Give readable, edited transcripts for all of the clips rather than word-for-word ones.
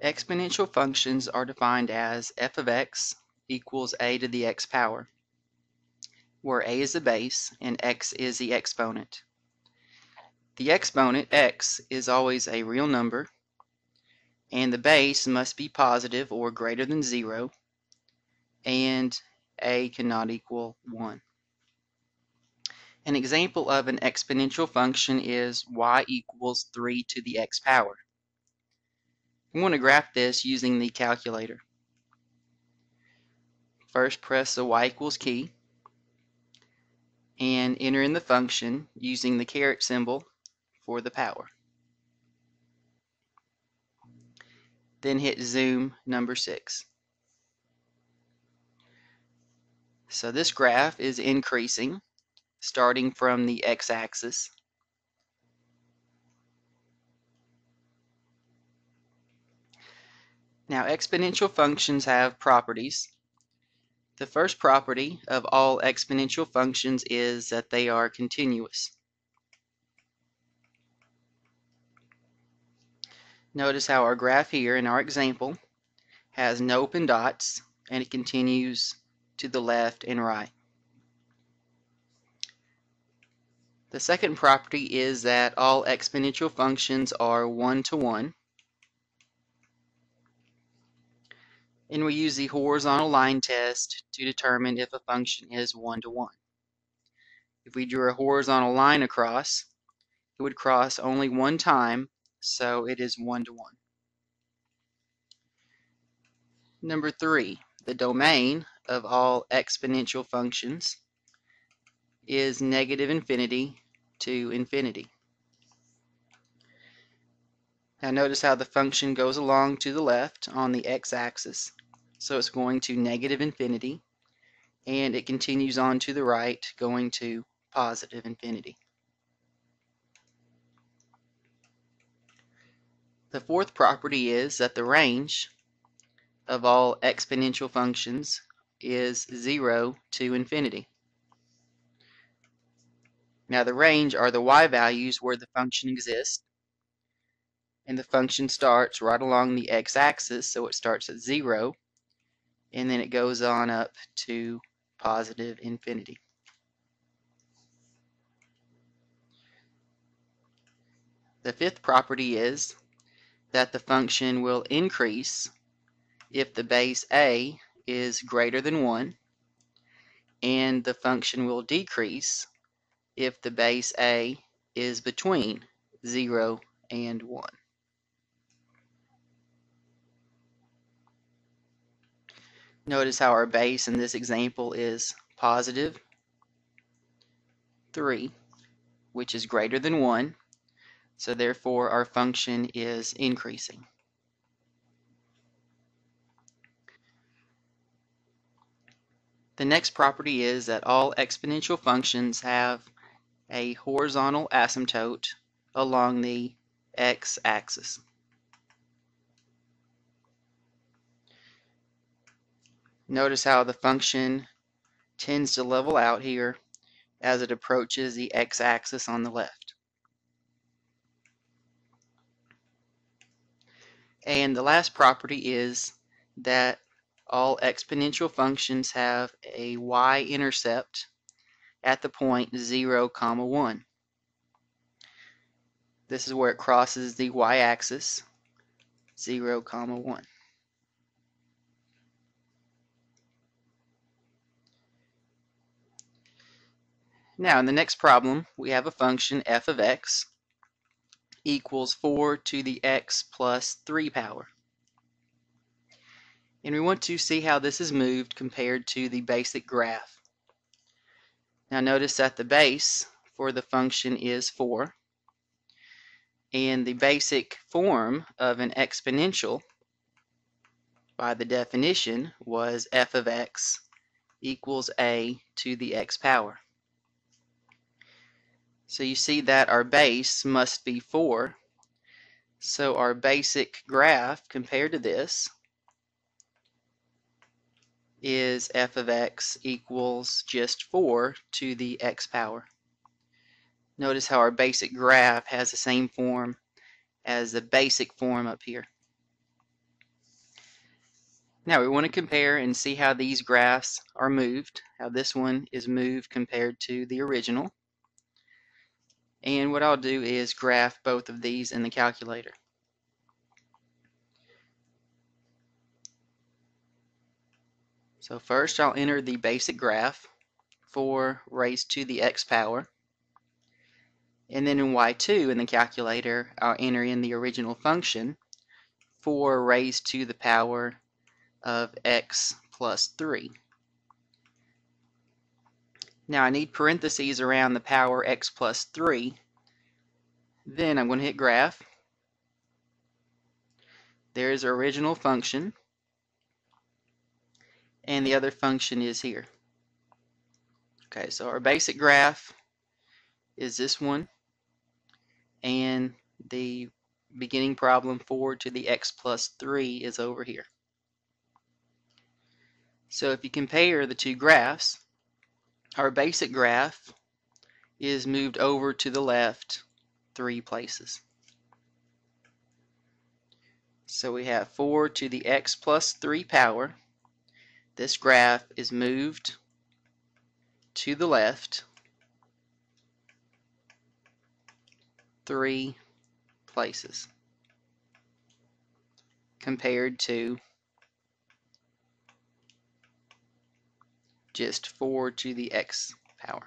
Exponential functions are defined as f of x equals a to the x power, where a is the base and x is the exponent. The exponent, x, is always a real number, and the base must be positive or greater than 0, and a cannot equal 1. An example of an exponential function is y equals 3 to the x power. We want to graph this using the calculator. First, press the y equals key and enter in the function using the caret symbol for the power. Then hit zoom number 6. So this graph is increasing, starting from the x-axis. Now, exponential functions have properties. The first property of all exponential functions is that they are continuous. Notice how our graph here in our example has no open dots, and it continues to the left and right. The second property is that all exponential functions are one-to-one. And we use the horizontal line test to determine if a function is one-to-one. If we drew a horizontal line across, it would cross only one time, so it is one-to-one. Number 3, the domain of all exponential functions is negative infinity to infinity. Now notice how the function goes along to the left on the x-axis. So it's going to negative infinity, and it continues on to the right, going to positive infinity. The fourth property is that the range of all exponential functions is 0 to infinity. Now the range are the y values where the function exists, and the function starts right along the x-axis, so it starts at 0, and then it goes on up to positive infinity. The fifth property is that the function will increase if the base a is greater than 1, and the function will decrease if the base a is between 0 and 1. Notice how our base in this example is positive 3, which is greater than 1, so therefore our function is increasing. The next property is that all exponential functions have a horizontal asymptote along the x-axis. Notice how the function tends to level out here as it approaches the x-axis on the left. And the last property is that all exponential functions have a y-intercept at the point 0, 1. This is where it crosses the y-axis, 0, 1. Now in the next problem, we have a function f of x equals 4 to the x plus 3 power. And we want to see how this is moved compared to the basic graph. Now notice that the base for the function is 4, and the basic form of an exponential by the definition was f of x equals a to the x power. So you see that our base must be 4, so our basic graph compared to this is f of x equals just 4 to the x power. Notice how our basic graph has the same form as the basic form up here. Now we want to compare and see how these graphs are moved, how this one is moved compared to the original. And what I'll do is graph both of these in the calculator. So first I'll enter the basic graph, 4 raised to the x power. And then in y2 in the calculator, I'll enter in the original function, 4 raised to the power of x plus 3. Now I need parentheses around the power x plus 3. Then I'm going to hit graph. There's our original function, and the other function is here. Okay, so our basic graph is this one, and the beginning problem 4 to the x plus 3 is over here. So if you compare the two graphs, our basic graph is moved over to the left 3 places. So we have 4 to the x plus 3 power. This graph is moved to the left 3 places compared to just 4 to the x power.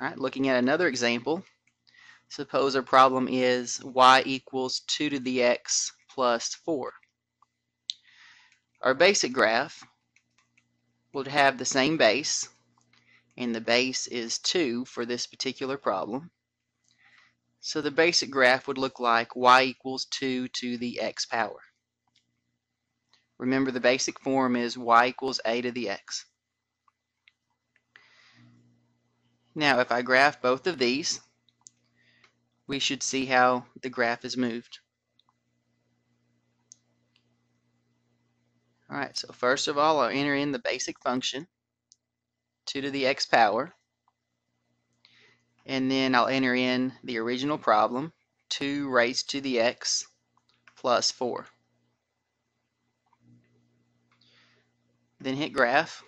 Alright, looking at another example, suppose our problem is y equals 2 to the x plus 4. Our basic graph would have the same base, and the base is 2 for this particular problem. So the basic graph would look like y equals 2 to the x power. Remember, the basic form is y equals a to the x. Now if I graph both of these, we should see how the graph is moved. Alright, so first of all, I'll enter in the basic function, 2 to the x power, and then I'll enter in the original problem, 2 raised to the x plus 4. Then hit graph.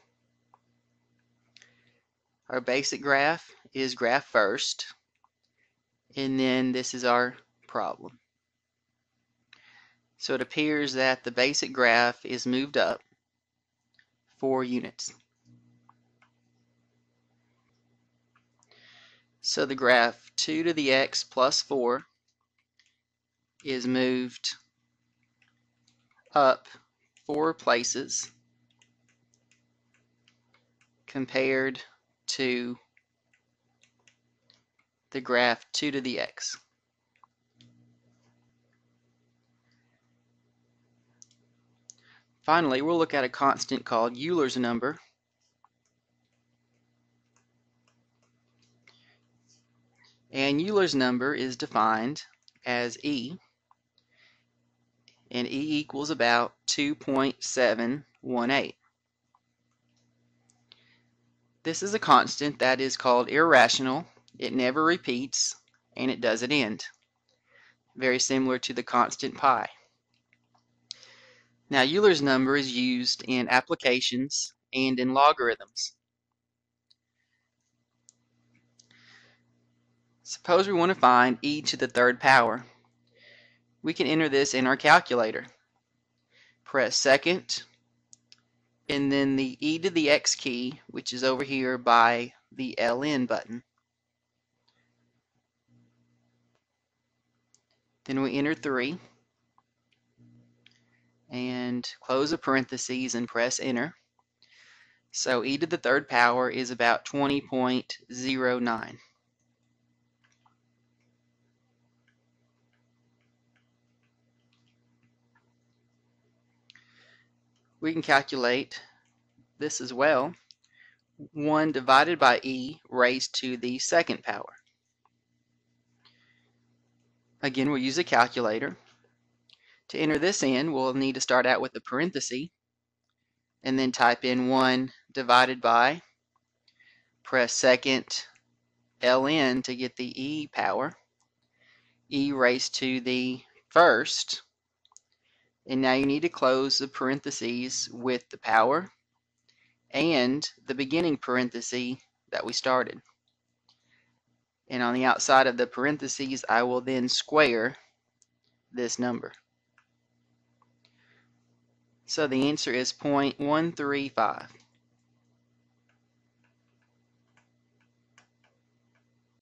Our basic graph is graph first, and then this is our problem. So it appears that the basic graph is moved up 4 units. So the graph 2 to the x plus 4 is moved up 4 places compared to the graph 2 to the x. Finally, we'll look at a constant called Euler's number. And Euler's number is defined as E, and E equals about 2.718. This is a constant that is called irrational. It never repeats, and it doesn't end. Very similar to the constant pi. Now, Euler's number is used in applications and in logarithms. Suppose we want to find e to the third power. We can enter this in our calculator. Press second, and then the e to the x key, which is over here by the ln button. Then we enter 3 and close the parentheses and press enter. So e to the third power is about 20.09. We can calculate this as well. 1 divided by e raised to the second power. Again, we'll use a calculator. To enter this in, we'll need to start out with a parenthesis and then type in 1 divided by, press second ln to get the e power, e raised to the first, And now you need to close the parentheses with the power and the beginning parenthesis that we started. And on the outside of the parentheses, I will then square this number. So the answer is 0.135.